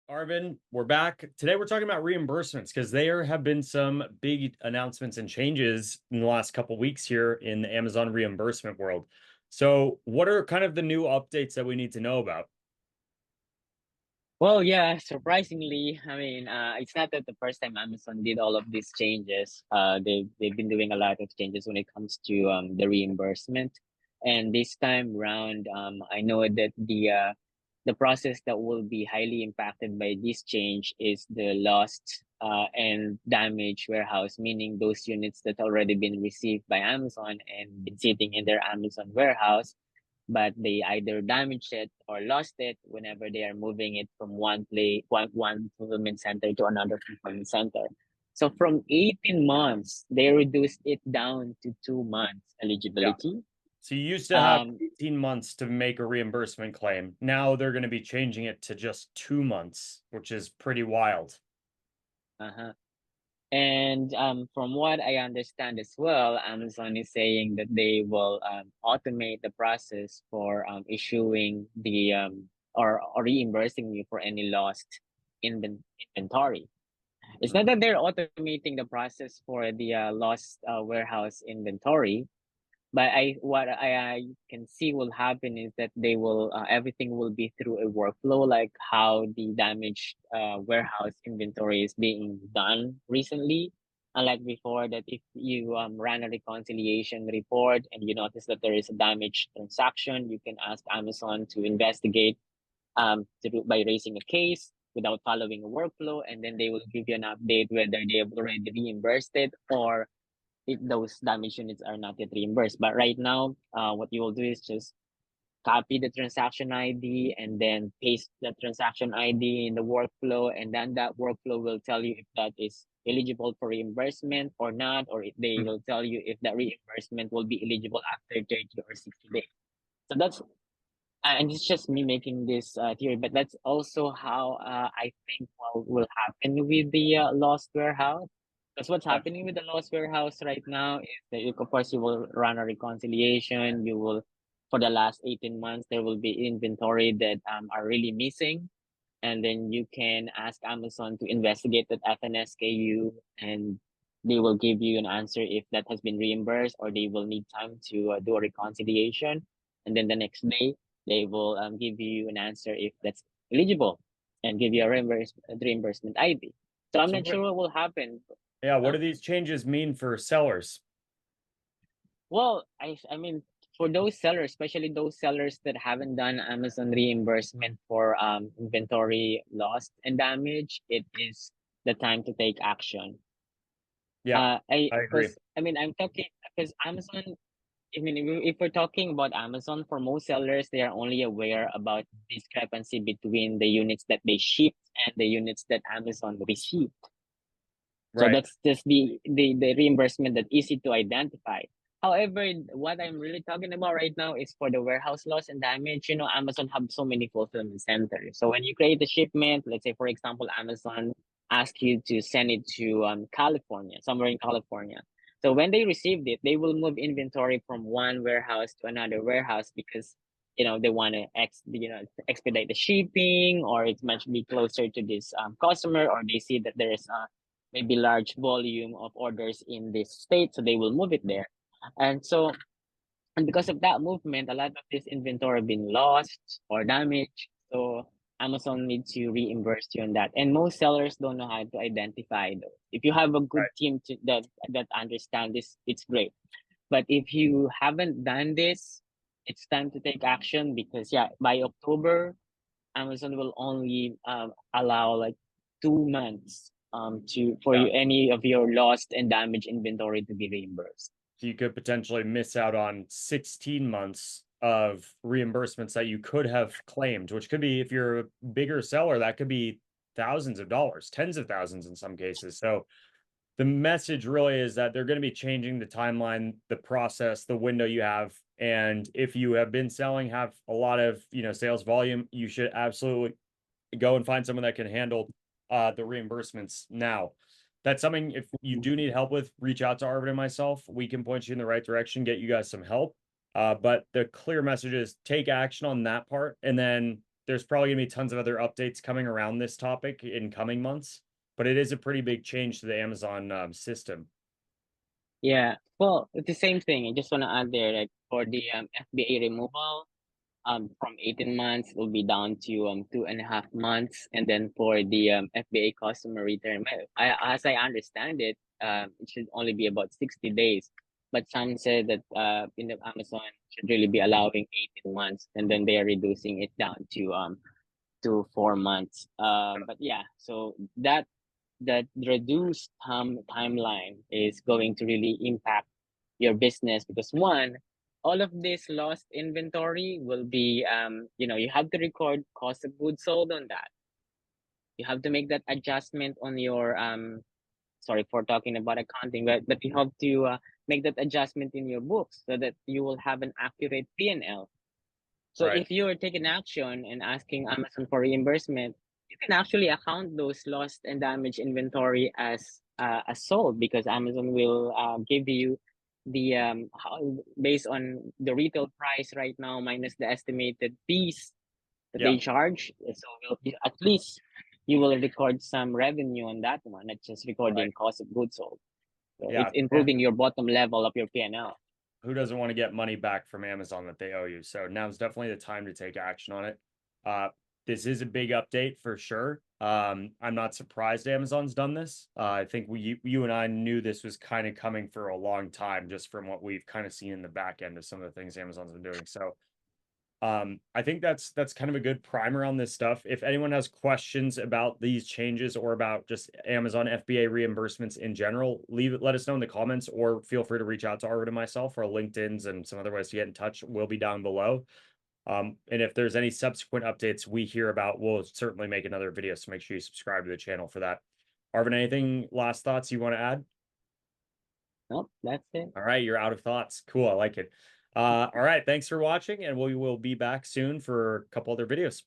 Arvin, we're back. Today we're talking about reimbursements because there have been some big announcements and changes in the last couple weeks here in the Amazon reimbursement world. So, what are kind of the new updates that we need to know about? Well, yeah, surprisingly, it's not that the first time Amazon did all of these changes. They've been doing a lot of changes when it comes to the reimbursement. And this time round, I know that the process that will be highly impacted by this change is the lost and damaged warehouse, meaning those units that already been received by Amazon and been sitting in their Amazon warehouse, but they either damaged it or lost it whenever they are moving it from one fulfillment center to another fulfillment center. So from 18 months, they reduced it down to 2 months Yeah. eligibility. So, you used to have Um, 18 months to make a reimbursement claim. Now they're going to be changing it to just 2 months, which is pretty wild. uh-huh. And from what I understand as well, Amazon is saying that they will automate the process for issuing or reimbursing you for any lost inventory. It's not that they're automating the process for the lost warehouse inventory, but I can see will happen is that they will everything will be through a workflow, like how the damaged warehouse inventory is being done recently. Unlike before, that if you run a reconciliation report and you notice that there is a damaged transaction, you can ask Amazon to investigate by raising a case without following a workflow, and then they will give you an update whether they have already reimbursed it or if those damage units are not yet reimbursed. But right now, what you will do is just copy the transaction ID and then paste the transaction ID in the workflow, and then that workflow will tell you if that is eligible for reimbursement or not, or if they will tell you if that reimbursement will be eligible after 30 or 60 days. So that's and it's just me making this theory, but that's also how I think will happen with the lost warehouse. Because what's Yeah. happening with the lost warehouse right now is that, of course, you will run a reconciliation. You will, for the last 18 months, there will be inventory that are really missing. And then you can ask Amazon to investigate that FNSKU, and they will give you an answer if that has been reimbursed, or they will need time to do a reconciliation. And then the next day, they will give you an answer if that's eligible and give you a reimbursement ID. So I'm So, not sure what will happen. yeah, what Huh? do these changes mean for sellers? Well, I mean, for those sellers, especially those sellers that haven't done Amazon reimbursement for inventory lost and damage, it is the time to take action. Yeah, I agree. I'm talking because Amazon. I mean, if we're talking about Amazon, for most sellers, they are only aware about discrepancy between the units that they shipped and the units that Amazon received. So Right. that's just the reimbursement that easy to identify. However, what I'm really talking about right now is for the warehouse loss and damage. You know, Amazon have so many fulfillment centers. So when you create a shipment, let's say for example, Amazon ask you to send it to California, somewhere in California. So when they received it, they will move inventory from one warehouse to another warehouse because they want to expedite the shipping, or it might be closer to this customer, or they see that there is maybe large volume of orders in this state, so they will move it there. And so, and because of that movement, a lot of this inventory been lost or damaged. So Amazon needs to reimburse you on that. And most sellers don't know how to identify those. If you have a good Right. team that understand this, it's great. But if you haven't done this, it's time to take action because yeah, by October, Amazon will only allow like 2 months to for Yeah. you any of your lost and damaged inventory to be reimbursed. So you could potentially miss out on 16 months of reimbursements that you could have claimed, which could be, if you're a bigger seller, that could be thousands of dollars, tens of thousands in some cases. So the message really is that they're going to be changing the timeline, the process, the window you have. And if you have been selling, have a lot of, sales volume, you should absolutely go and find someone that can handle the reimbursements now. That's something, if you do need help with, reach out to Arvin and myself. We can point you in the right direction, get you guys some help. But the clear message is take action on that part. And then there's probably gonna be tons of other updates coming around this topic in coming months, but it is a pretty big change to the Amazon system. Yeah. Well, it's the same thing. I just want to add there, like for the FBA removal, from 18 months it will be down to 2.5 months, and then for the FBA customer return, as I understand it, it should only be about 60 days. But some said that in the Amazon should really be allowing 18 months, and then they are reducing it down to 4 months. But yeah, so that reduced timeline is going to really impact your business, because one, all of this lost inventory will be you have to record cost of goods sold on that. You have to make that adjustment on your sorry for talking about accounting, but you have to make that adjustment in your books so that you will have an accurate P&L. So Right. if you are taking action and asking Amazon for reimbursement, you can actually account those lost and damaged inventory as sold, because Amazon will give you the based on the retail price right now minus the estimated fees that Yeah. they charge. So at least you will record some revenue on that one, not just Right. recording cost of goods sold. So Yeah. it's improving your bottom level of your P&L. Who doesn't want to get money back from Amazon that they owe you? So now's definitely the time to take action on it. Uh, this is a big update for sure. I'm not surprised Amazon's done this. I think you and I knew this was kind of coming for a long time, just from what we've kind of seen in the back end of some of the things Amazon's been doing. So I think that's kind of a good primer on this stuff. If anyone has questions about these changes or about just Amazon FBA reimbursements in general, let us know in the comments, or feel free to reach out to Arvid and myself. Our LinkedIn's and some other ways to get in touch will be down below. And if there's any subsequent updates we hear about, we'll certainly make another video. So make sure you subscribe to the channel for that. Arvin, anything last thoughts you want to add? Nope, that's it. All right, you're out of thoughts. Cool, I like it. All right, thanks for watching, and we will be back soon for a couple other videos.